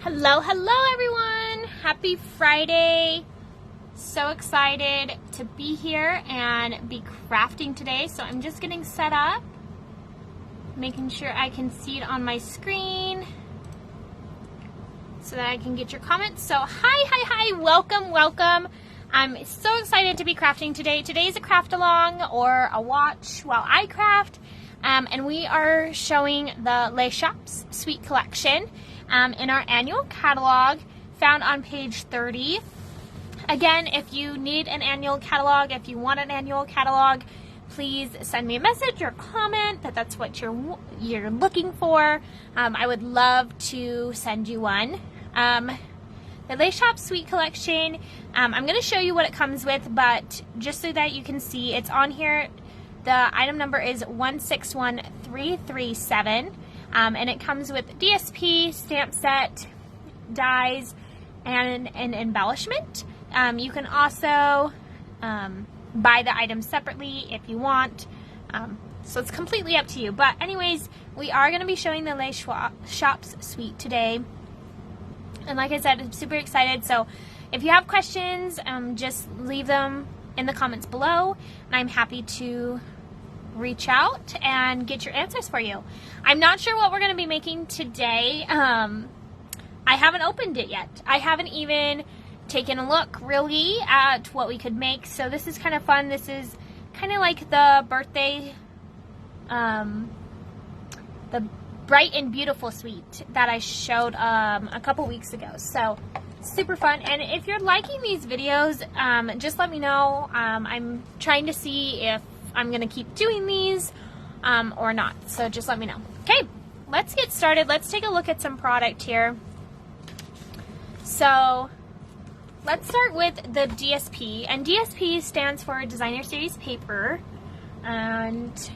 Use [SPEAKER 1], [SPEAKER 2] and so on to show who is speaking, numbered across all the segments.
[SPEAKER 1] Hello everyone! Happy Friday! So excited to be here and be crafting today. So I'm just getting set up, making sure I can see it on my screen so that I can get your comments. So hi, welcome. I'm so excited to be crafting today. Today's a craft along or a watch while I craft. And we are showing the Les Shops Suite Collection in our annual catalog found on page 30. Again, if you need an annual catalog, if you want an annual catalog, please send me a message or comment that that's what you're looking for. I would love to send you one. The Les Shops Suite Collection, I'm going to show you what it comes with, but just so that you can see, it's on here. The item number is 161337, and it comes with DSP, stamp set, dies, and an embellishment. You can also buy the items separately if you want, so it's completely up to you. But anyways, we are going to be showing the Les Shops Suite today, and like I said, I'm super excited. So if you have questions, just leave them in the comments below, and I'm happy to reach out and get your answers for you. I'm not sure what we're going to be making today. I haven't opened it yet. I haven't even taken a look really at what we could make, so this is kind of fun. This is kind of like the birthday, the Bright and Beautiful suite that I showed a couple weeks ago. So super fun. And if you're liking these videos, just let me know. I'm trying to see if I'm gonna keep doing these or not, so just let me know. Okay, let's get started. Let's take a look at some product here. So let's start with the DSP, and DSP stands for Designer Series Paper, and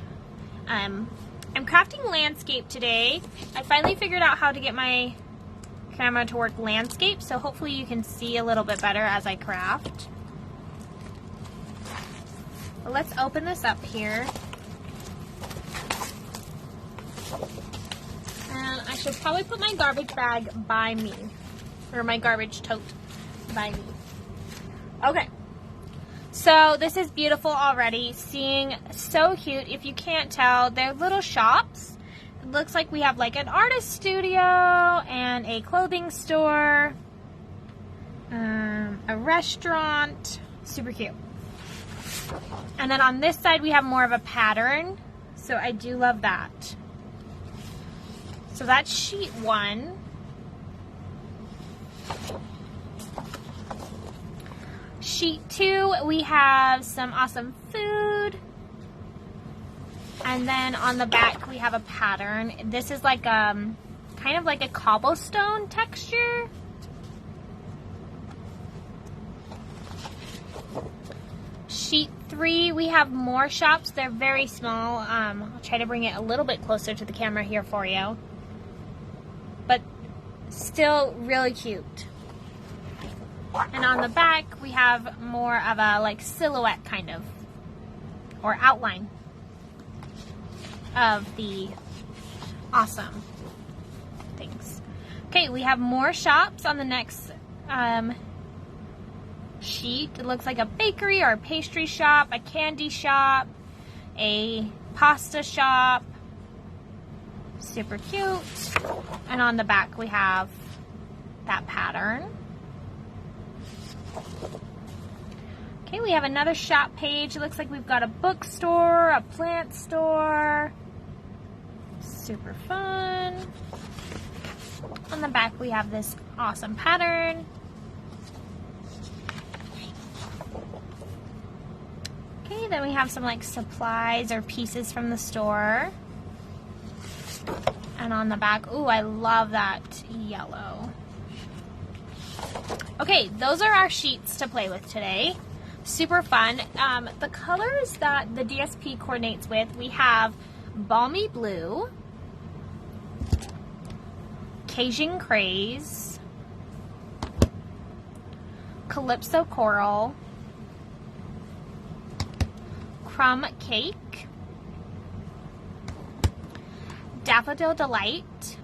[SPEAKER 1] I'm crafting landscape today. I finally figured out how to get my camera to work landscape, so hopefully you can see a little bit better as I craft. But let's open this up here. And I should probably put my garbage bag by me, or my garbage tote by me. Okay, so this is beautiful already. Seeing so cute. If you can't tell, they're little shops. It looks like we have like an artist studio and a clothing store, a restaurant. Super cute. And then on this side we have more of a pattern, so I do love that. So that's sheet 1. Sheet 2, we have some awesome food. And then on the back we have a pattern. This is like kind of like a cobblestone texture. Sheet 3, we have more shops. They're very small. I'll try to bring it a little bit closer to the camera here for you. But still really cute. And on the back, we have more of a like silhouette kind of, or outline of the awesome things. Okay, we have more shops on the next sheet. It looks like a bakery or a pastry shop, a candy shop, a pasta shop. Super cute. And on the back we have that pattern. Okay, we have another shop page. It looks like we've got a bookstore, a plant store. Super fun. On the back we have this awesome pattern. Okay, then we have some like supplies or pieces from the store. And on the back, ooh, I love that yellow. Okay, those are our sheets to play with today. Super fun. The colors that the DSP coordinates with, we have Balmy Blue, Cajun Craze, Calypso Coral, Crumb Cake, Daffodil Delight,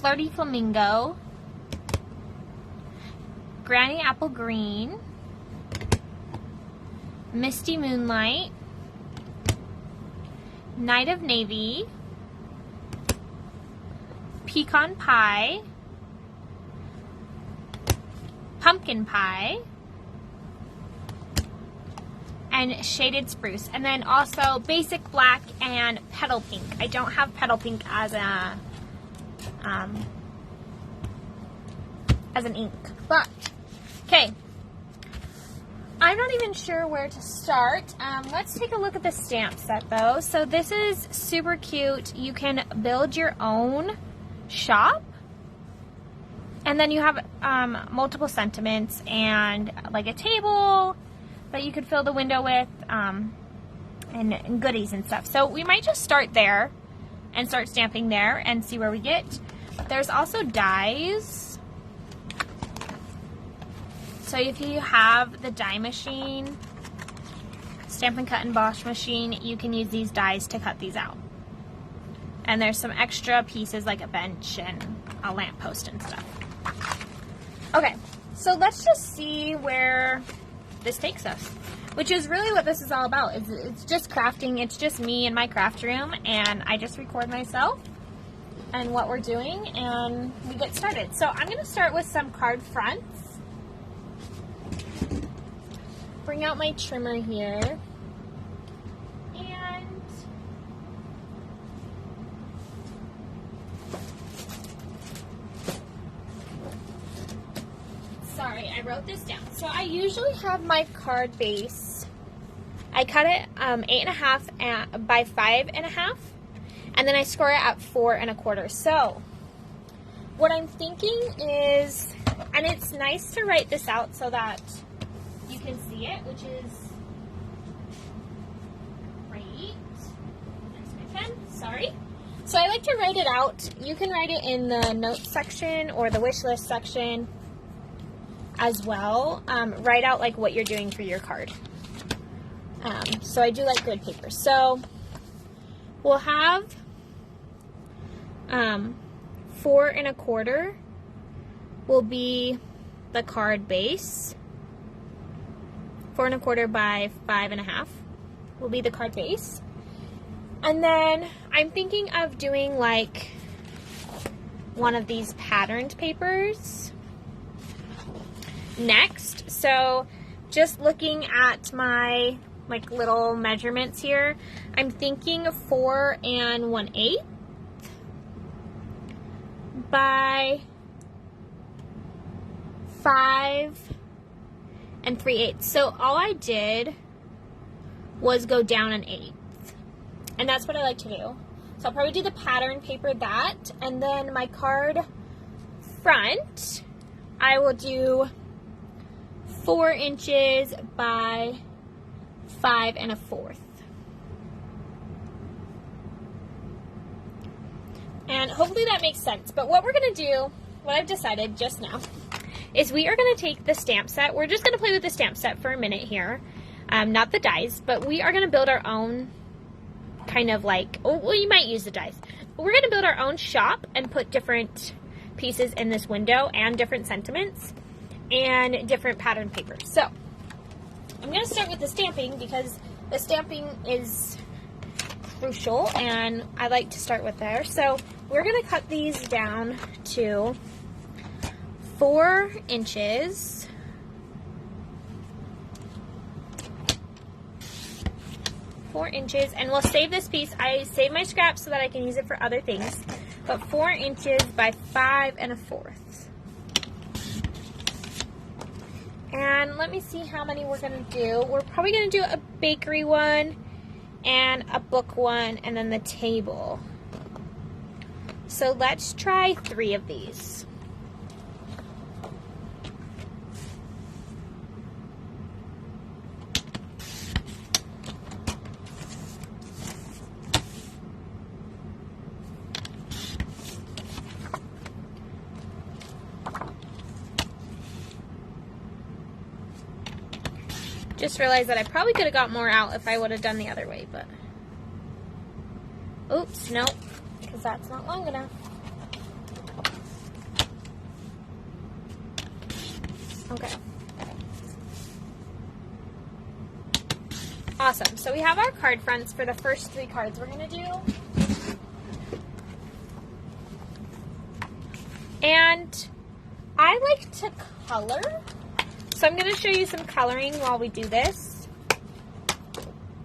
[SPEAKER 1] Flirty Flamingo, Granny Apple Green, Misty Moonlight, Night of Navy, Pecan Pie, Pumpkin Pie, and Shaded Spruce. And then also Basic Black and Petal Pink. I don't have Petal Pink as a as an ink, but okay. I'm not even sure where to start. Let's take a look at the stamp set though. So this is super cute. You can build your own shop, and then you have multiple sentiments and like a table that you could fill the window with, and goodies and stuff. So we might just start there and start stamping there and see where we get. There's also dies. So if you have the die machine, Stampin' Cut Emboss machine, you can use these dies to cut these out. And there's some extra pieces like a bench and a lamppost and stuff. Okay, so let's just see where this takes us, which is really what this is all about. It's just crafting. It's just me in my craft room, and I just record myself and what we're doing, and we get started. So I'm going to start with some card fronts. Bring out my trimmer here, and sorry, I wrote this down. So I usually have my card base, I cut it 8.5 by 5.5, and then I score it at 4 1/4. So what I'm thinking is, and it's nice to write this out so that you can see it, which is great. That's my pen, sorry. So I like to write it out. You can write it in the notes section or the wish list section as well. Write out like what you're doing for your card. So I do like grid paper. So we'll have 4 1/4 will be the card base. 4 1/4 by 5.5 will be the card base. And then I'm thinking of doing like one of these patterned papers next. So just looking at my like little measurements here, I'm thinking 4 1/8 by 5 3/8. So all I did was go down 1/8, and that's what I like to do. So I'll probably do the pattern paper that, and then my card front, I will do 4 inches by 5 1/4. And hopefully that makes sense. But what we're gonna do, what I've decided just now, is we are going to take the stamp set. We're just going to play with the stamp set for a minute here. Not the dies, but we are going to build our own kind of like, well, you might use the dies. But we're going to build our own shop and put different pieces in this window and different sentiments and different pattern papers. So I'm going to start with the stamping because the stamping is crucial and I like to start with there. So we're going to cut these down to 4 inches, and we'll save this piece. I save my scraps so that I can use it for other things, but 4 inches by 5 1/4. And let me see how many we're going to do. We're probably going to do a bakery one and a book one and then the table. So let's try 3 of these. Just realized that I probably could have got more out if I would have done the other way, but oops, nope, because that's not long enough. Okay. Awesome. So we have our card fronts for the first 3 cards we're going to do. And I like to color. So I'm going to show you some coloring while we do this.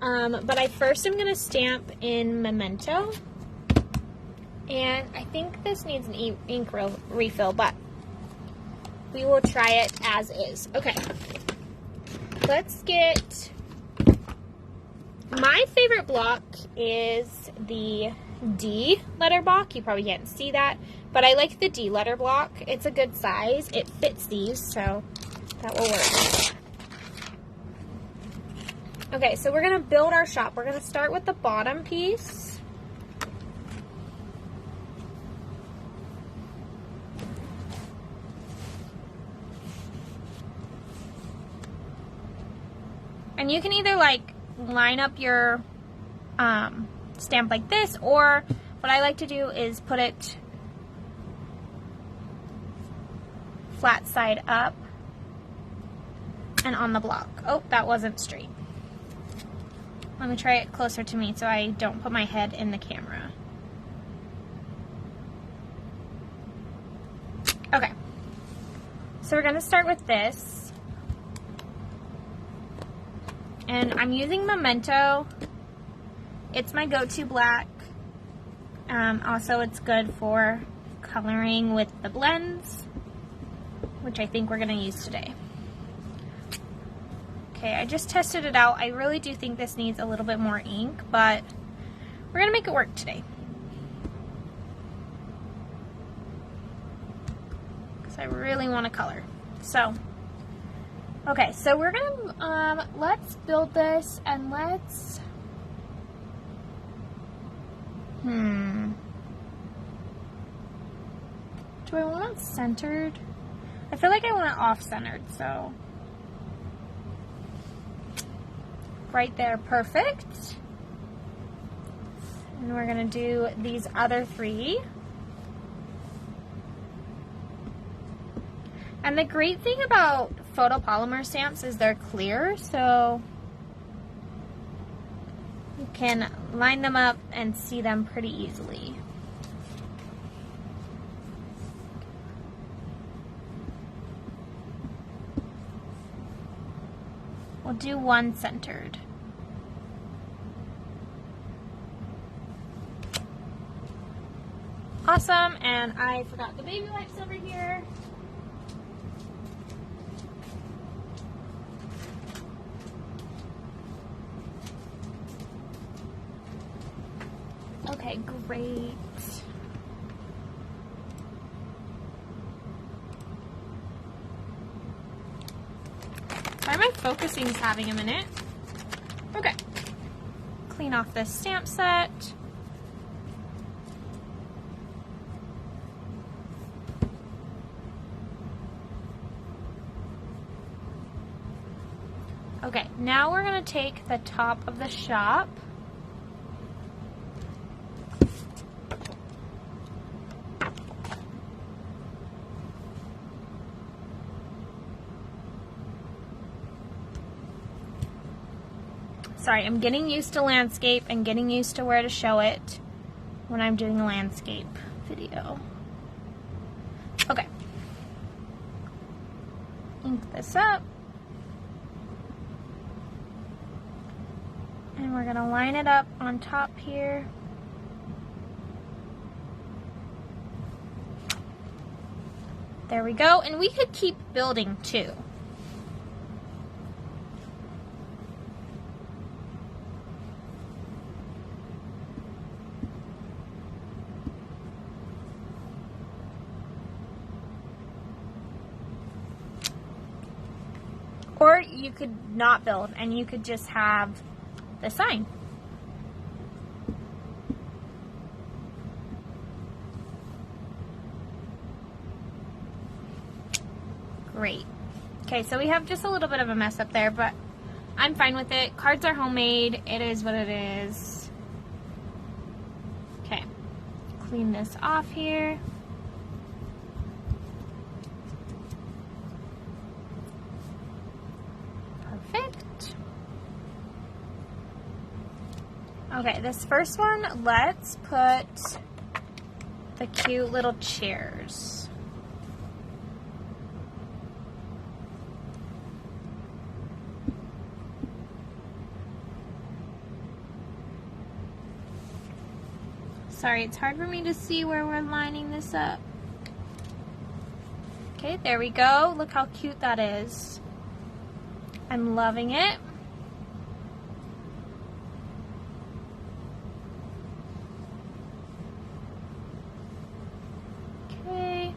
[SPEAKER 1] But I'm going to stamp in Memento. And I think this needs an ink refill, but we will try it as is. Okay. Let's get... My favorite block is the D letter block. You probably can't see that, but I like the D letter block. It's a good size. It fits these, so that will work. Okay, so we're going to build our shop. We're going to start with the bottom piece. And you can either like line up your stamp like this, or what I like to do is put it flat side up and on the block. Oh, that wasn't straight. Let me try it closer to me so I don't put my head in the camera. Okay, so we're going to start with this. And I'm using Memento. It's my go-to black. Also, it's good for coloring with the blends, which I think we're going to use today. Okay, I just tested it out. I really do think this needs a little bit more ink, but we're going to make it work today. Because I really want to color. So... okay, so we're gonna, let's build this and let's, do I want it centered? I feel like I want it off-centered, so, right there, perfect. And we're gonna do these other 3. And the great thing about photopolymer stamps is they're clear, so you can line them up and see them pretty easily. We'll do 1 centered. Awesome, and I forgot the baby wipes over here. Okay, great. Why am I focusing is having a minute? Okay. Clean off this stamp set. Okay, now we're going to take the top of the shop. Sorry, I'm getting used to landscape and getting used to where to show it when I'm doing a landscape video. Okay. Ink this up. And we're going to line it up on top here. There we go. And we could keep building too. Or you could not build and you could just have the sign. Great. Okay, so we have just a little bit of a mess up there, but I'm fine with it. Cards are homemade. It is what it is. Okay. Clean this off here. Okay, this first one, let's put the cute little chairs. Sorry, it's hard for me to see where we're lining this up. Okay, there we go. Look how cute that is. I'm loving it. Okay.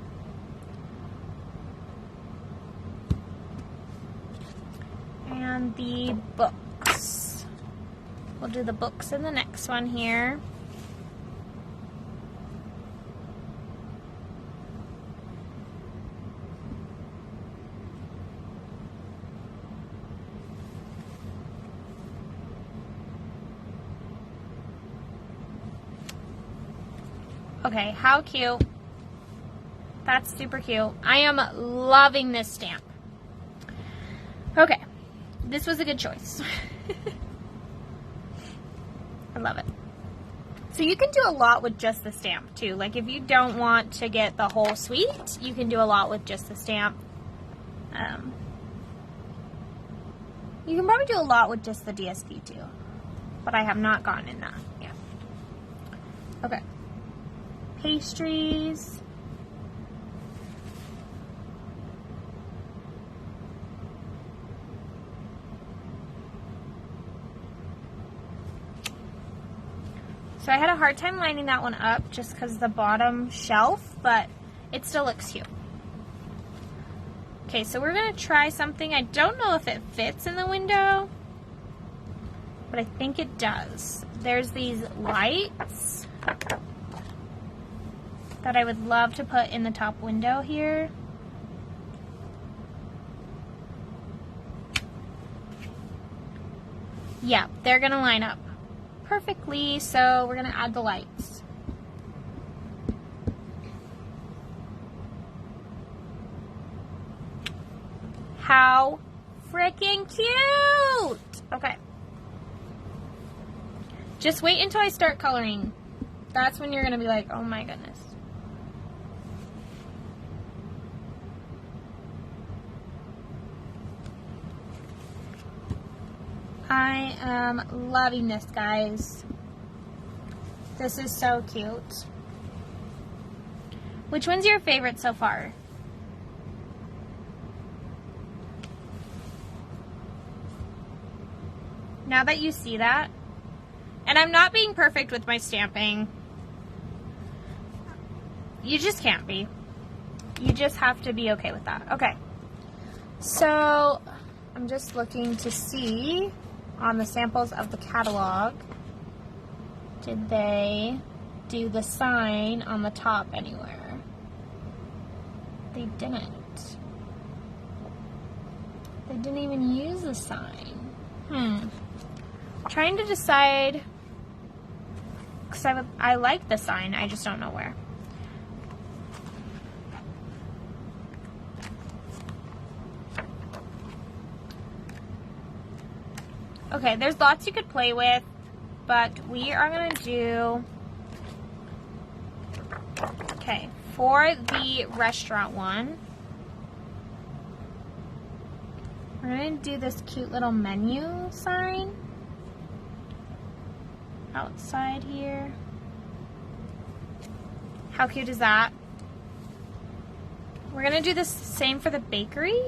[SPEAKER 1] And the books. We'll do the books in the next one here. Okay, how cute. That's super cute. I am loving this stamp. Okay, this was a good choice. I love it. So you can do a lot with just the stamp too. Like if you don't want to get the whole suite, you can do a lot with just the stamp. You can probably do a lot with just the DSP too. But I have not gotten in that yet. Okay. Pastries. So I had a hard time lining that one up just because the bottom shelf, but it still looks cute. Okay, so we're going to try something. I don't know if it fits in the window, but I think it does. There's these lights that I would love to put in the top window here. Yeah, they're gonna line up perfectly, so we're gonna add the lights. How freaking cute! Okay. Just wait until I start coloring. That's when you're gonna be like, oh my goodness. I am loving this, guys. This is so cute. Which one's your favorite so far? Now that you see that, and I'm not being perfect with my stamping. You just can't be. You just have to be okay with that. Okay. So, I'm just looking to see on the samples of the catalog, did they do the sign on the top anywhere? They didn't. They didn't even use the sign. Trying to decide, because I like the sign, I just don't know where. Okay, there's lots you could play with, but we are going to do, okay, for the restaurant one, we're going to do this cute little menu sign outside here. How cute is that? We're going to do the same for the bakery.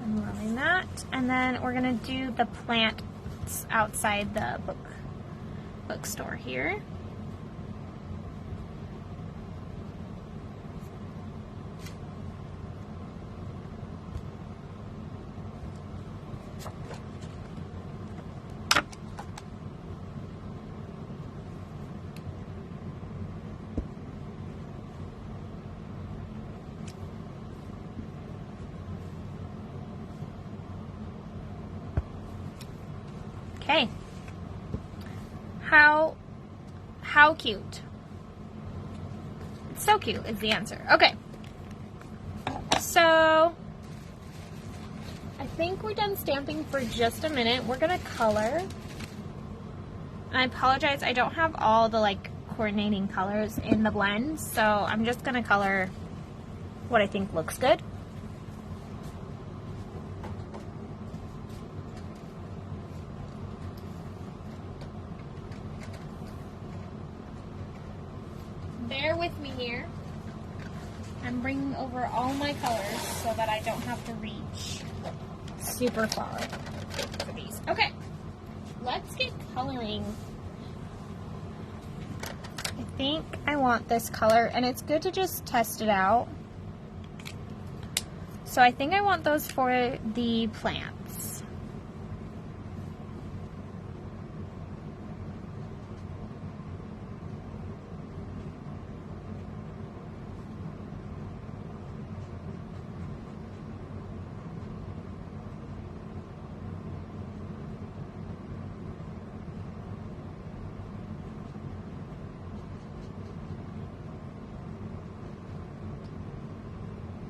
[SPEAKER 1] I'm loving that. And then we're going to do the plants outside the bookstore here. Okay. How cute. It's so cute is the answer. Okay. So I think we're done stamping for just a minute. We're gonna color. And I apologize, I don't have all the like coordinating colors in the blend, so I'm just gonna color what I think looks good. Bear with me here. I'm bringing over all my colors so that I don't have to reach super far for these. Okay, let's get coloring. I think I want this color, and it's good to just test it out. So I think I want those for the plants.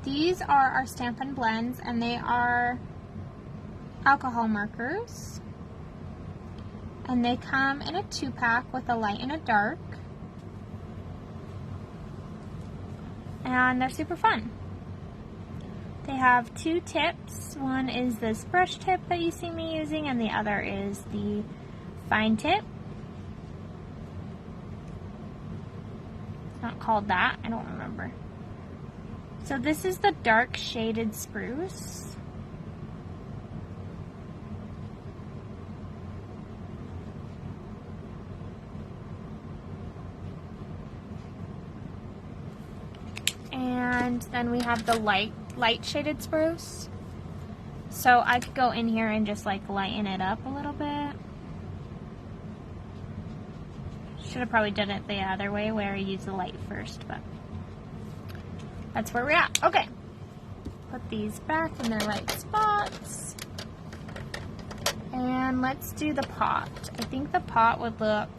[SPEAKER 1] These are our Stampin' Blends, and they are alcohol markers. And they come in a 2-pack with a light and a dark. And they're super fun. They have 2 tips. One is this brush tip that you see me using, and the other is the fine tip. It's not called that, I don't remember. So this is the dark shaded spruce. And then we have the light shaded spruce. So I could go in here and just like lighten it up a little bit. Should have probably done it the other way where I use the light first, but that's where we're at. Okay, put these back in their right spots. And let's do the pot. I think the pot would look,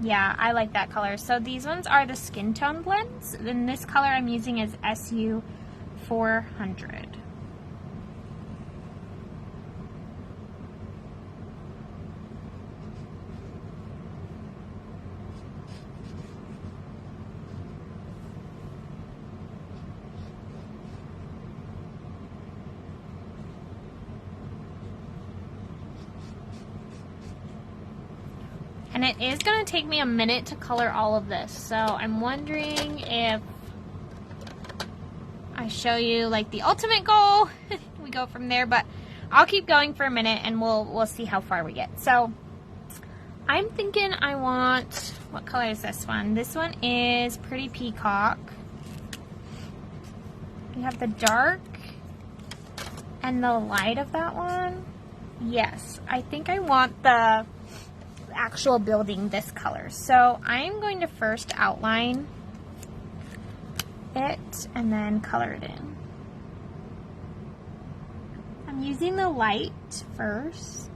[SPEAKER 1] yeah, I like that color. So these ones are the skin tone blends. And this color I'm using is SU 400. And it is going to take me a minute to color all of this, so I'm wondering if I show you like the ultimate goal. We go from there, but I'll keep going for a minute and we'll see how far we get. So I'm thinking I want, what color is this one? This one is Pretty Peacock. We have the dark and the light of that one. Yes, I think I want the actual building this color. So I'm going to first outline it and then color it in. I'm using the light first.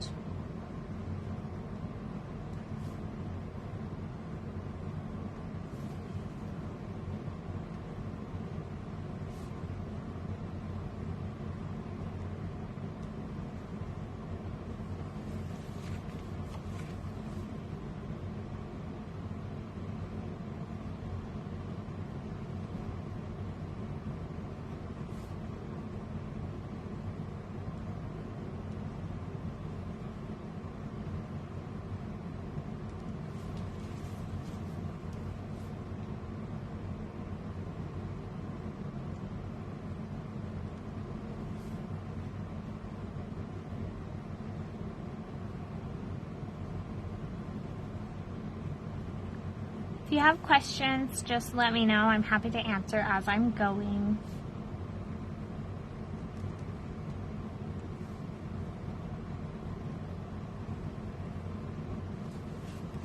[SPEAKER 1] If you have questions, just let me know. I'm happy to answer as I'm going.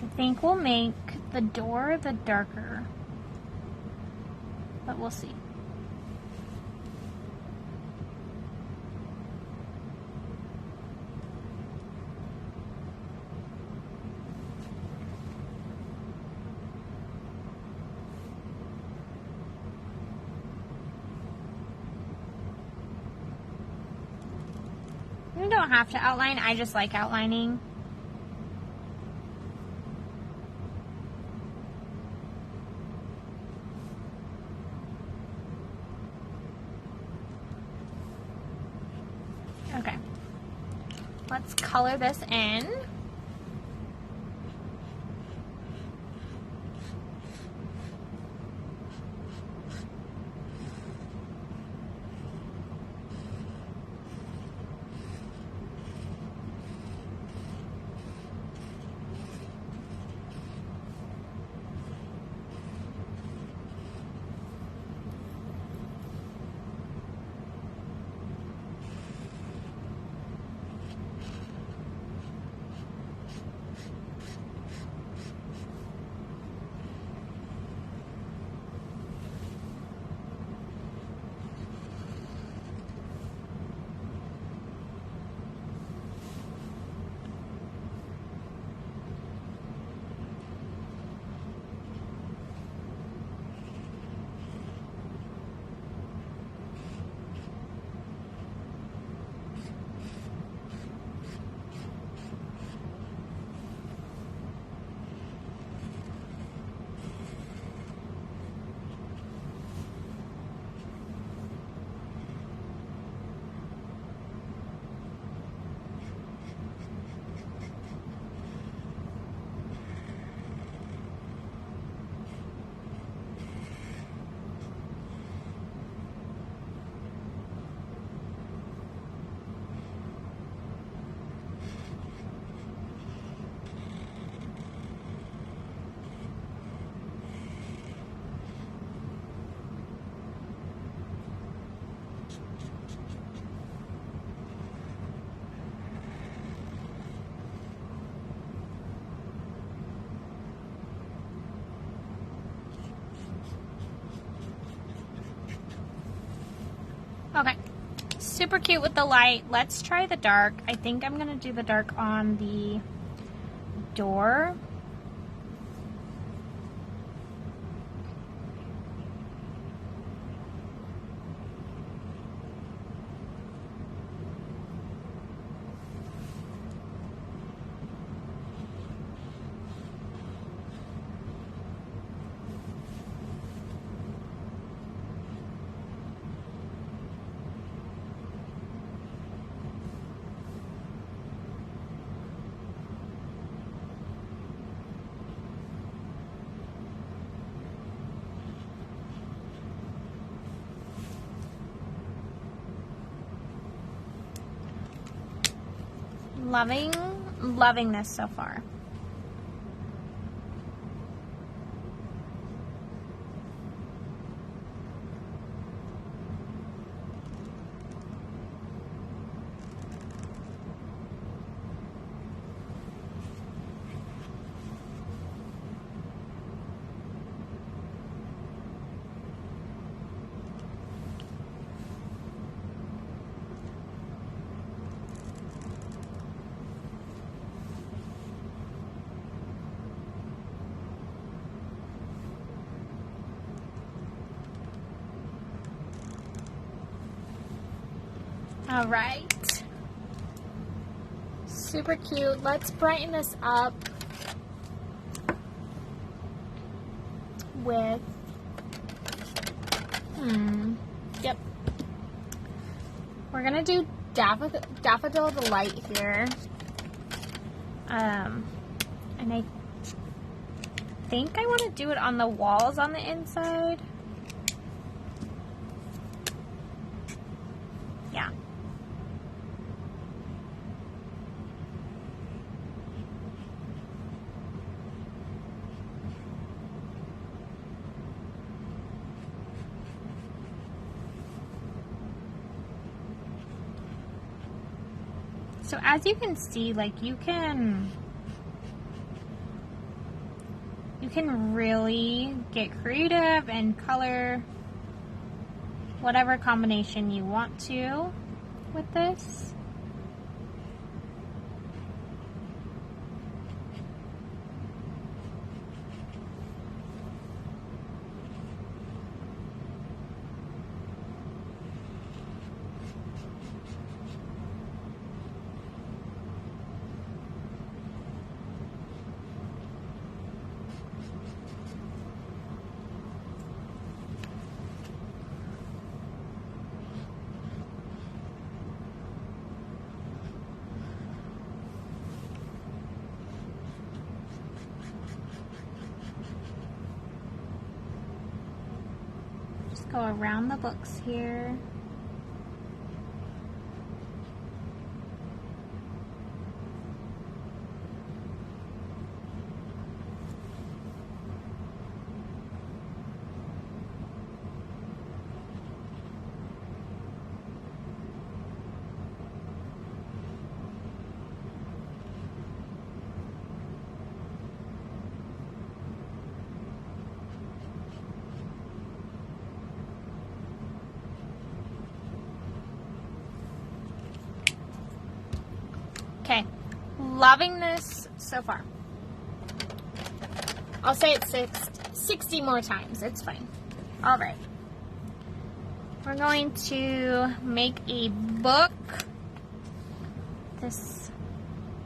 [SPEAKER 1] I think we'll make the door the darker, but we'll see. You don't have to outline. I just like outlining. Okay. Let's color this in. Okay, super cute with the light. Let's try the dark. I think I'm gonna do the dark on the door. Loving this so far. All right, super cute. Let's brighten this up with, yep. We're gonna do Daffodil Delight here. And I think I want to do it on the walls on the inside. Yeah. So as you can see, like you can really get creative and color whatever combination you want to with this. Go around the books here. Okay, loving this so far. I'll say it 60 more times. It's fine. All right. We're going to make a book. This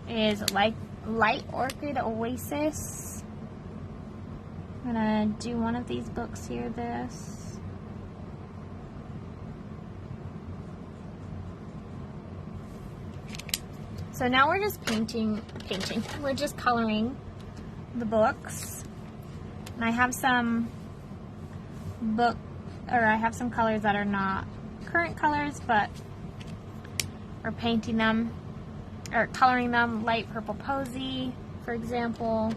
[SPEAKER 1] is like Light Orchid Oasis. I'm gonna do one of these books here. This. So now we're just painting. We're just coloring the books. And I have some colors that are not current colors, but we're painting them, or coloring them. Light Purple Posy, for example.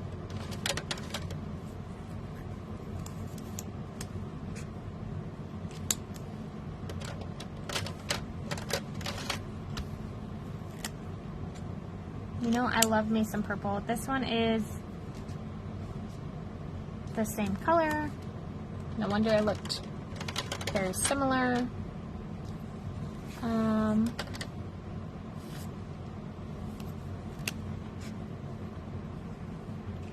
[SPEAKER 1] You know, I love me some purple. This one is the same color. No wonder it looked very similar.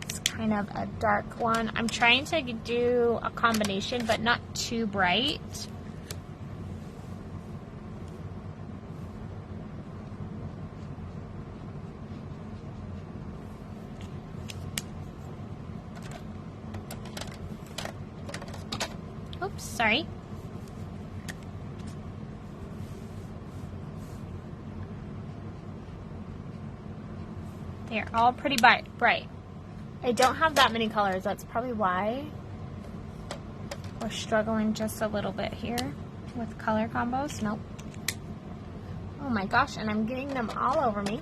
[SPEAKER 1] It's kind of a dark one. I'm trying to do a combination, but not too bright. Oops, sorry. They're all pretty bright. I don't have that many colors. That's probably why we're struggling just a little bit here with color combos. Nope. Oh my gosh, and I'm getting them all over me.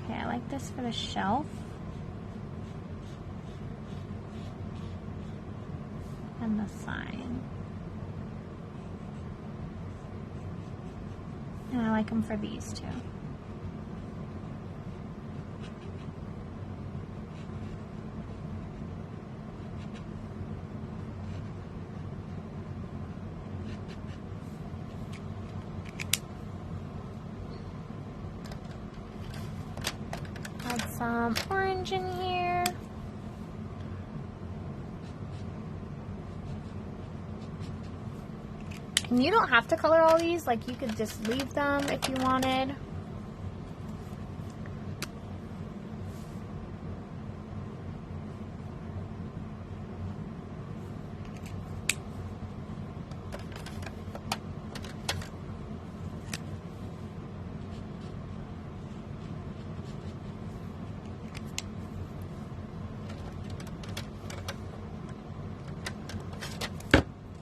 [SPEAKER 1] Okay, I like this for the shelf. And the sign. And I like them for these too. Add some orange in here. And you don't have to color all these, like you could just leave them if you wanted.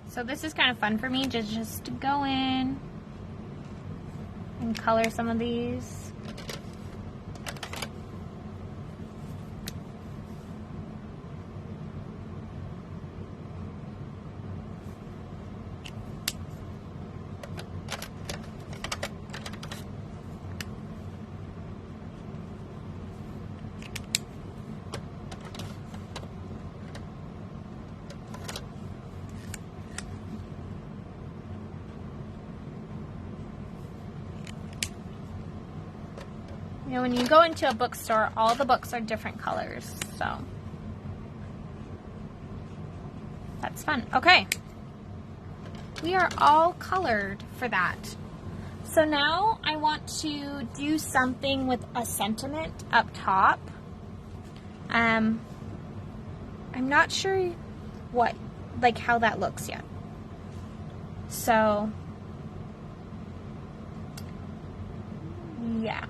[SPEAKER 1] So this is kind of fun for me, just to go in and color some of these. You know, when you go into a bookstore, all the books are different colors, so that's fun. Okay, we are all colored for that. So now I want to do something with a sentiment up top. I'm not sure how that looks yet. So yeah.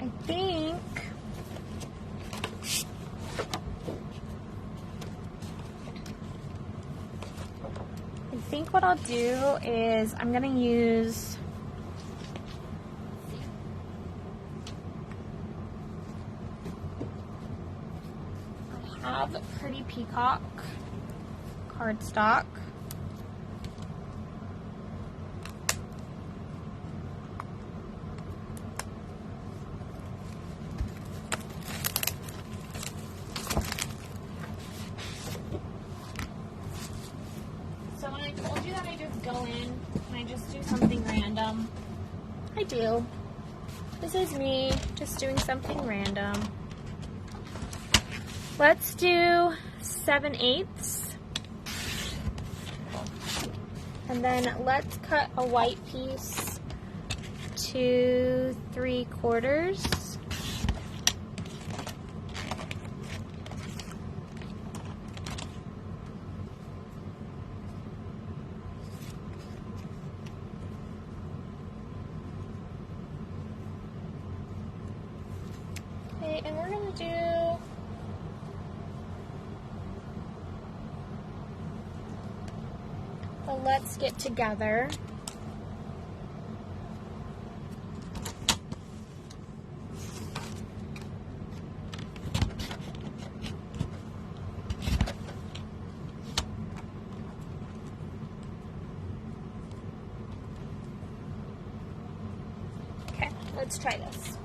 [SPEAKER 1] I think think what I'll do is I'm gonna use I have Pretty Peacock cardstock. So when I told you that I just go in and I just do something random, I do. This is me just doing something random. Let's do 7/8. And then let's cut a white piece to 3/4. Okay, and we're gonna do the Let's Get Together. Okay, let's try this.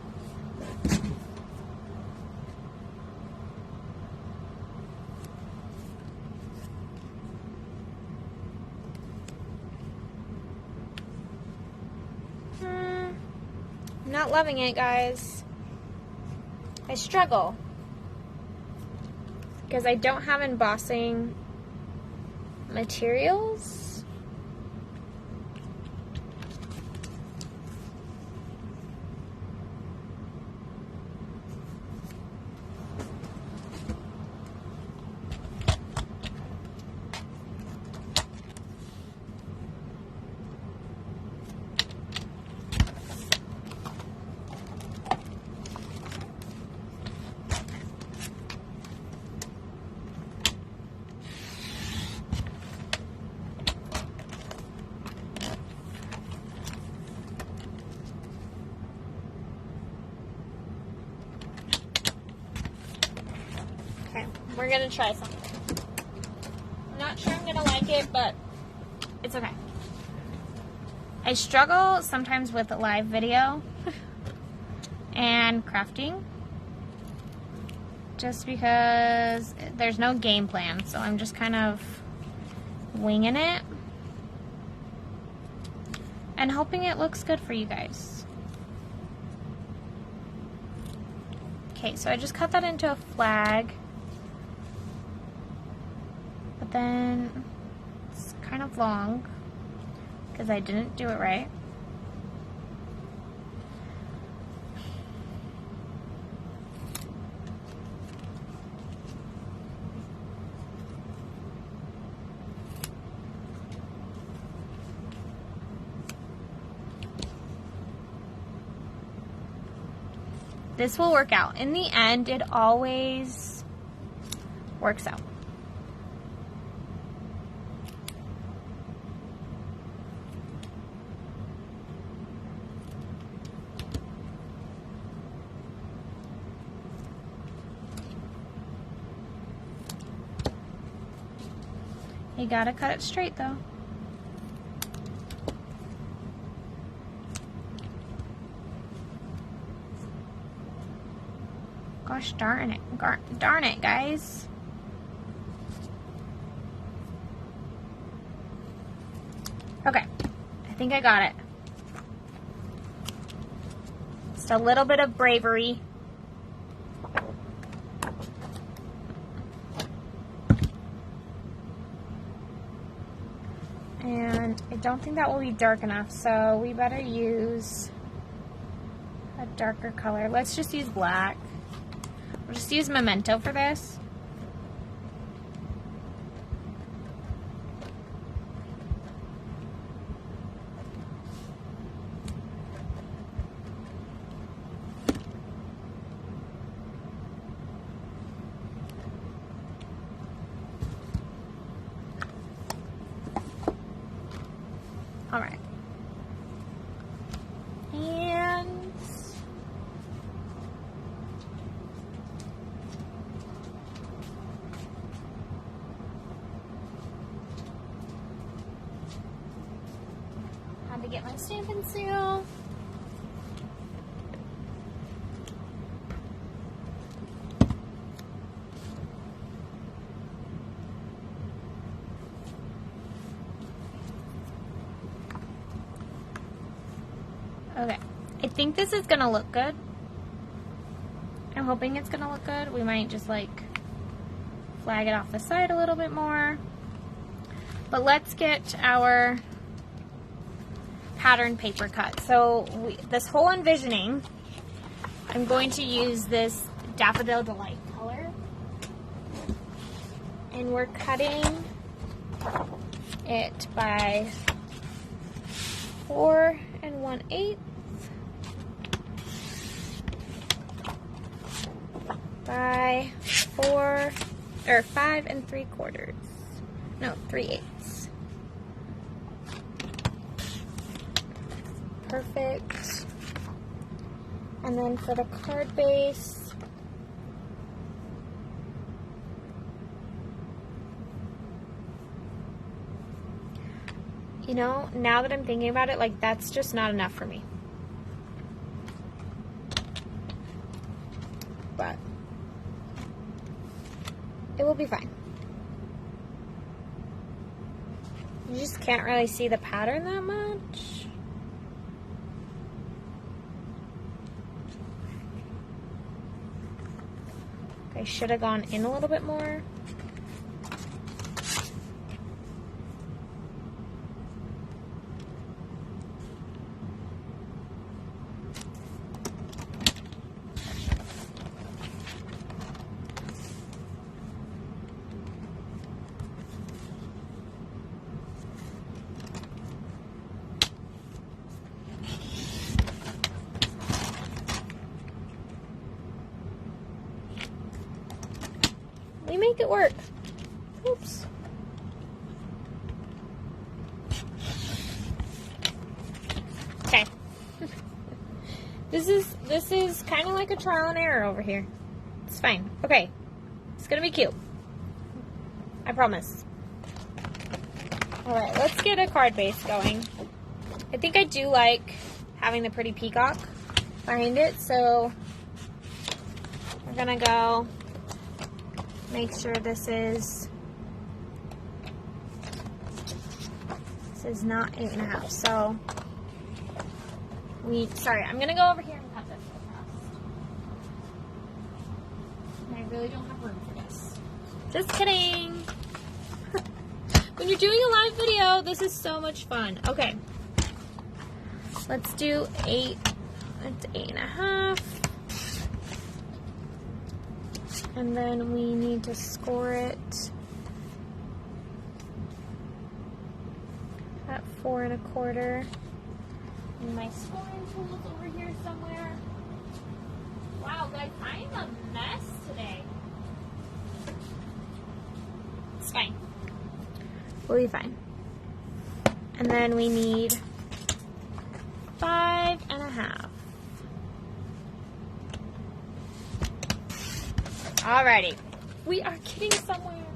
[SPEAKER 1] I'm not loving it, guys. I struggle because I don't have embossing materials. Okay, we're gonna try something. I'm not sure I'm gonna like it, but it's okay. I struggle sometimes with live video and crafting just because there's no game plan, so I'm just kind of winging it and hoping it looks good for you guys. Okay, so I just cut that into a flag. But then it's kind of long because I didn't do it right. This will work out. In the end, it always works out. You gotta cut it straight though. Gosh darn it. Darn it, guys. Okay, I think I got it. Just a little bit of bravery. And I don't think that will be dark enough, so we better use a darker color. Let's just use black. We'll just use Memento for this. All right. And had to get my Stampin' Seal. Okay, I think this is gonna look good. I'm hoping it's gonna look good. We might just like flag it off the side a little bit more. But let's get our pattern paper cut. So this whole envisioning, I'm going to use this Daffodil Delight color. And we're cutting it by 4 1/8 by 5 3/4. No, 3/8. Perfect. And then for the card base, you know, now that I'm thinking about it, like that's just not enough for me. But it will be fine. You just can't really see the pattern that much. I should have gone in a little bit more. We make it work. Oops. Okay. This is kind of like a trial and error over here. It's fine. Okay. It's gonna be cute. I promise. Alright, let's get a card base going. I think I do like having the pretty peacock behind it, so we're gonna go make sure this is not 8.5. So sorry, I'm gonna go over here and cut this real fast. And I really don't have room for this. Just kidding. When you're doing a live video, this is so much fun. Okay, let's do 8. It's 8.5. And then we need to score it at 4 1/4. And my scoring tool's over here somewhere. Wow, guys, I am a mess today. It's fine. We'll be fine. And then we need 5.5. Alrighty, we are getting somewhere.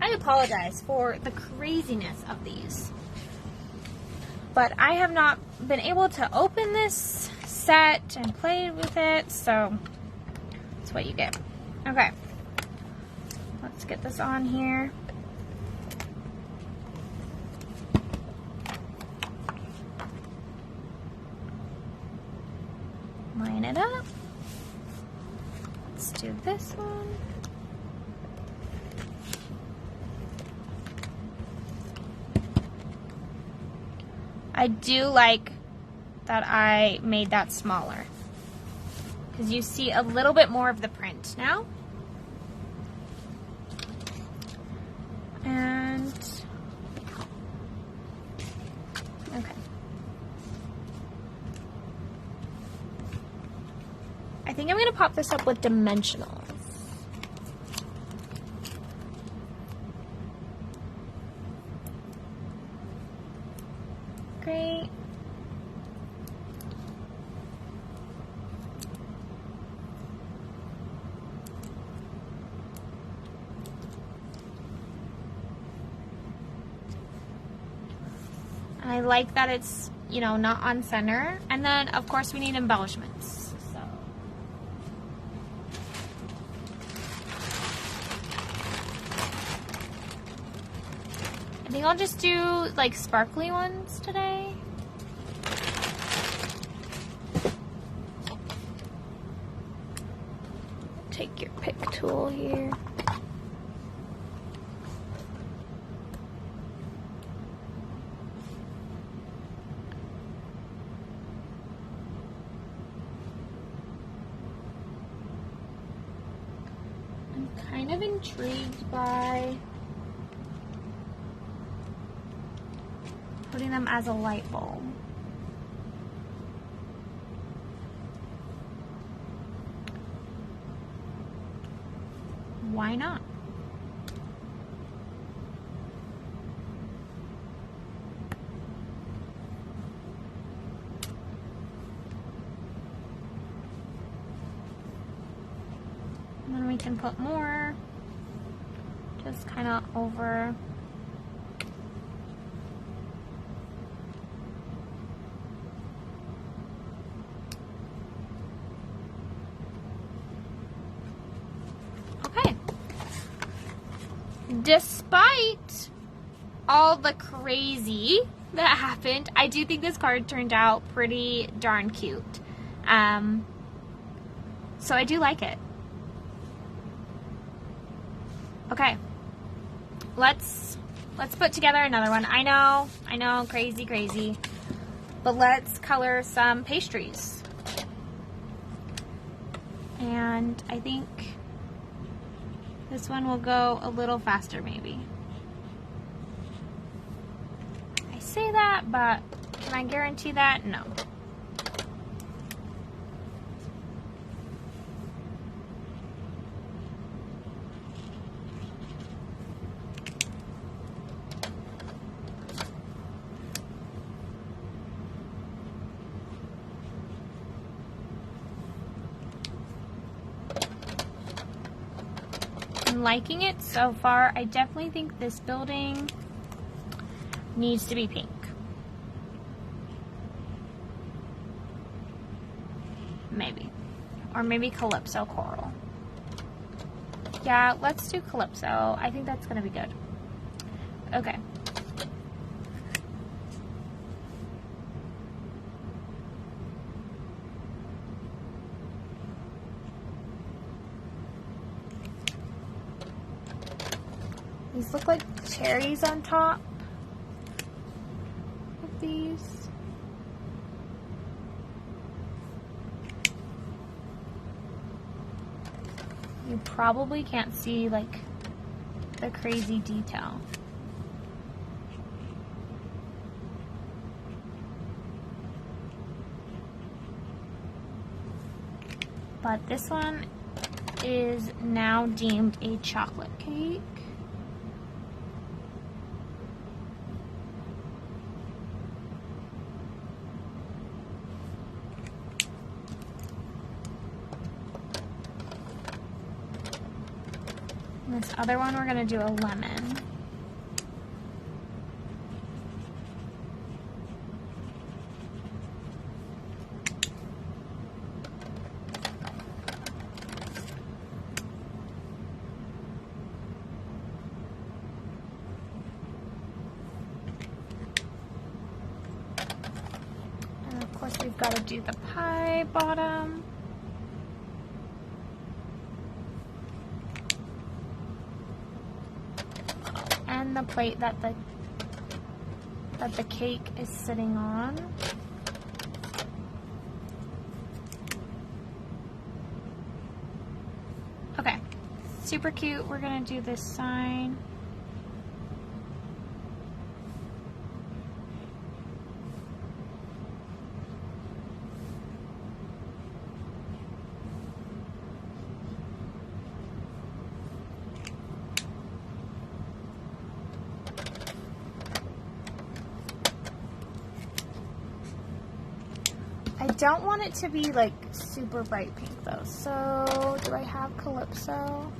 [SPEAKER 1] I apologize for the craziness of these, but I have not been able to open this set and play with it, so that's what you get. Okay, let's get this on here. Line it up. Let's do this one. I do like that I made that smaller because you see a little bit more of the print now. And okay. I think I'm going to pop this up with dimensionals. great. I like that it's, you know, not on center. And then, of course, we need embellishments. So. I think I'll just do, like, sparkly ones today. Take your pick tool here. Kind of intrigued by putting them as a light bulb. Why not? And then we can put more, just kind of over. Okay. Despite all the crazy that happened, I do think this card turned out pretty darn cute. So I do like it. Okay, let's put together another one. I know, crazy, but let's color some pastries. And I think this one will go a little faster maybe. I say that, but can I guarantee that? No. Liking it so far. I definitely think this building needs to be pink. Maybe. Or maybe Calypso Coral. Yeah, let's do Calypso. I think that's gonna be good. Okay. These look like cherries on top of these. You probably can't see like the crazy detail. But this one is now deemed a chocolate cake. This other one, we're gonna do a lemon. And of course, we've got to do the pie bottom. And the plate that the cake is sitting on. Okay, super cute. We're gonna do this sign. don't want it to be like super bright pink though. So do I have Calypso?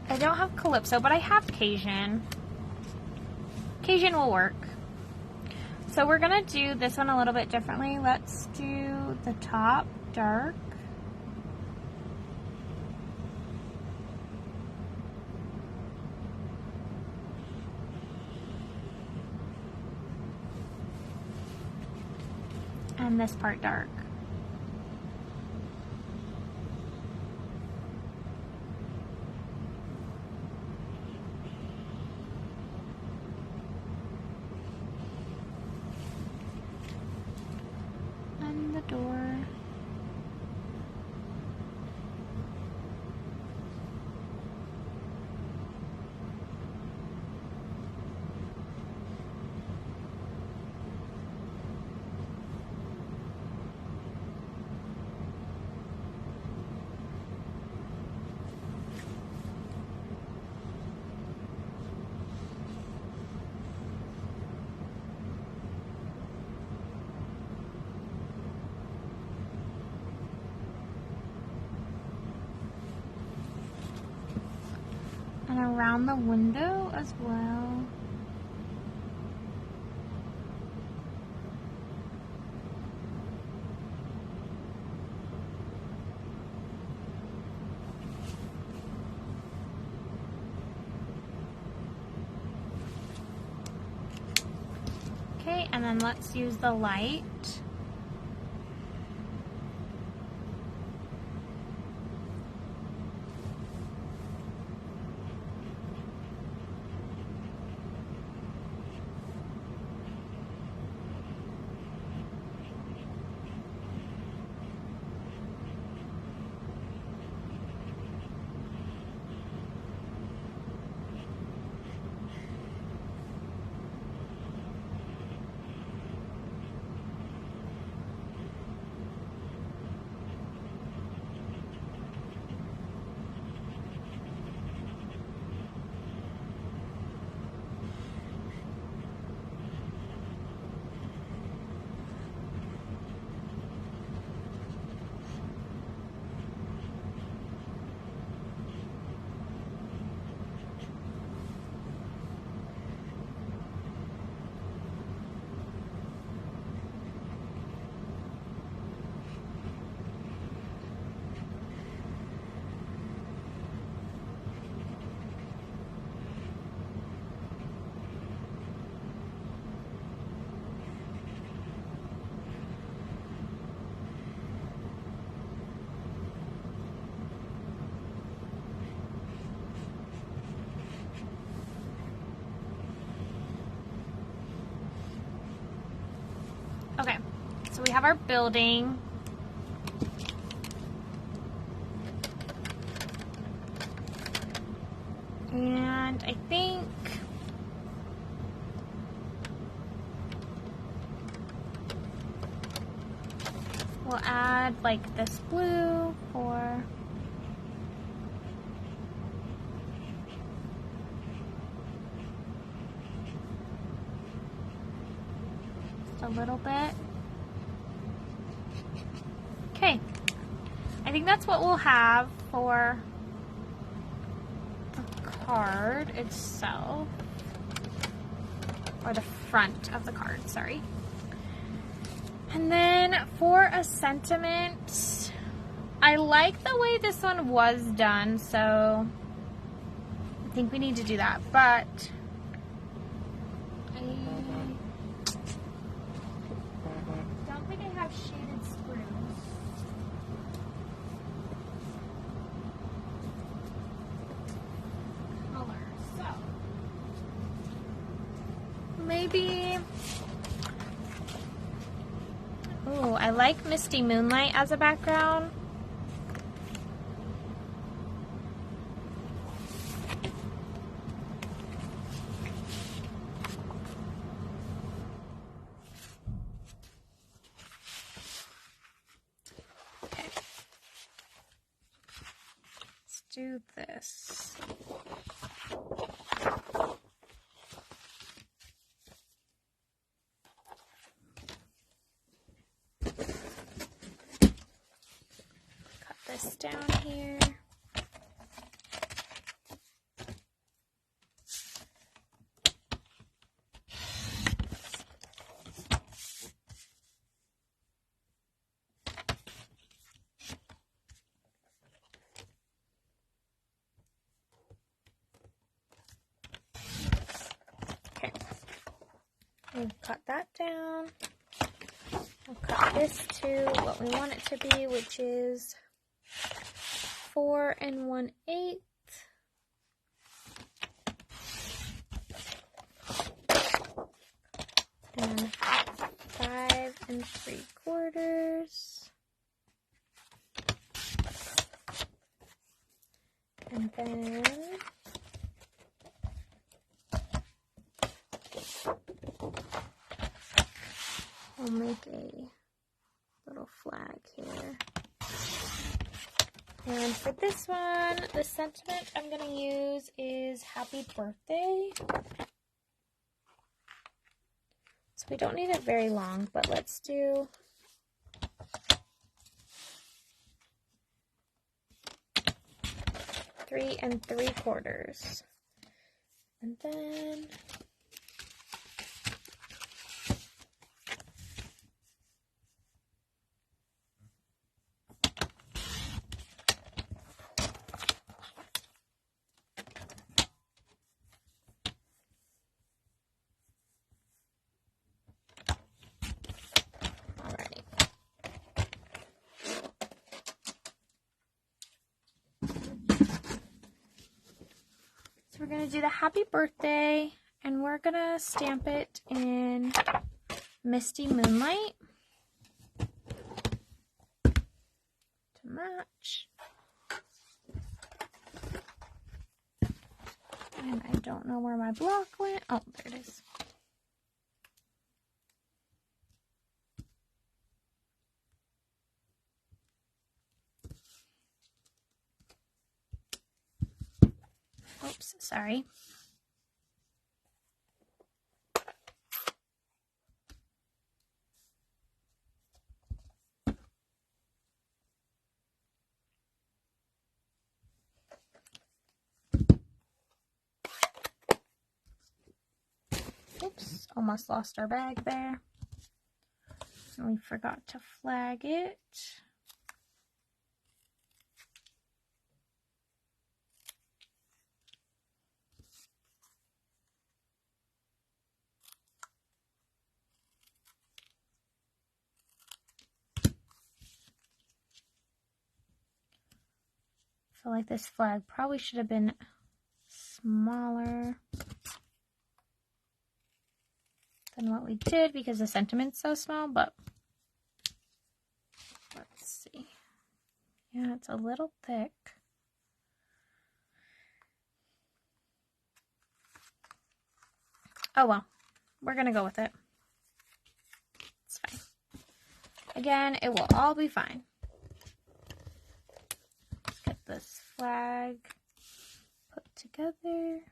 [SPEAKER 1] I don't have Calypso, but I have Cajun. Cajun will work. So we're gonna do this one a little bit differently. Let's do the top dark. And this part dark. And the door. And around the window as well. Okay, and then let's use the light. Okay, so we have our building. And I think we'll add like this blue for just a little bit. Okay, I think that's what we'll have for the card itself, or the front of the card, sorry. And then for a sentiment, I like the way this one was done, so I think we need to do that, but I don't think I have shaded screws. Color, so maybe, ooh, I like Misty Moonlight as a background. Okay. Let's do this. down here. Okay, we've cut that down. We'll cut this to what we want it to be, which is 4 1/8. And 5 3/4. And then we'll make a little flag here. And for this one, the sentiment I'm going to use is happy birthday. So we don't need it very long, but let's do three 3/4. And then we're going to do the happy birthday, and we're going to stamp it in Misty Moonlight to match. And I don't know where my block went. Oh, there it is. Oops, sorry. Oops, almost lost our bag there. And we forgot to flag it. I feel like this flag probably should have been smaller than what we did because the sentiment's so small, but let's see. Yeah, it's a little thick. Oh well, we're gonna go with it. It's fine. Again, it will all be fine. Let's get this flag put together.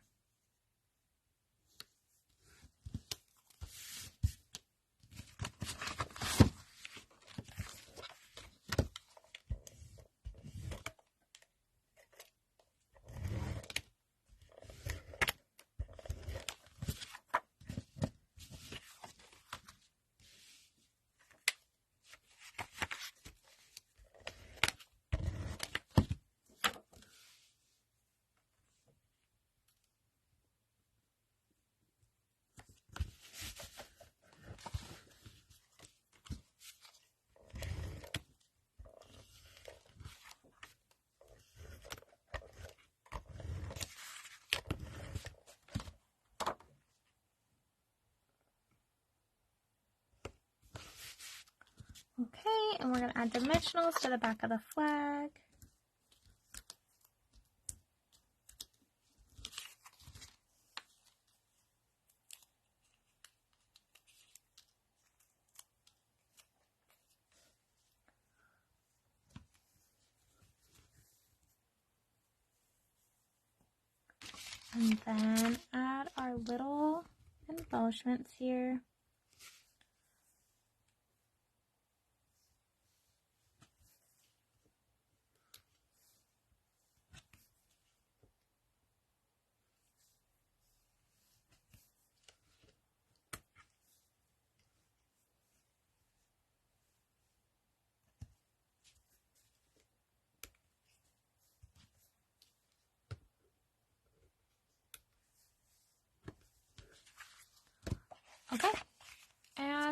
[SPEAKER 1] Okay, and we're going to add dimensionals to the back of the flag. And then add our little embellishments here.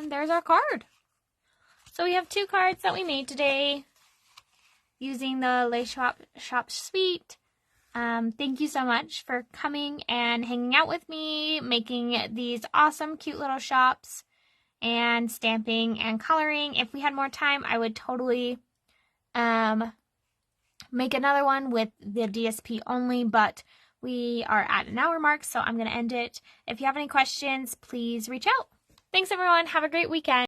[SPEAKER 1] And there's our card. So we have 2 cards that we made today using the Lace Shop Suite. Thank you so much for coming and hanging out with me, making these awesome, cute little shops, and stamping and coloring. If we had more time, I would totally make another one with the DSP only, but we are at an hour mark, so I'm going to end it. If you have any questions, please reach out. Thanks, everyone. Have a great weekend.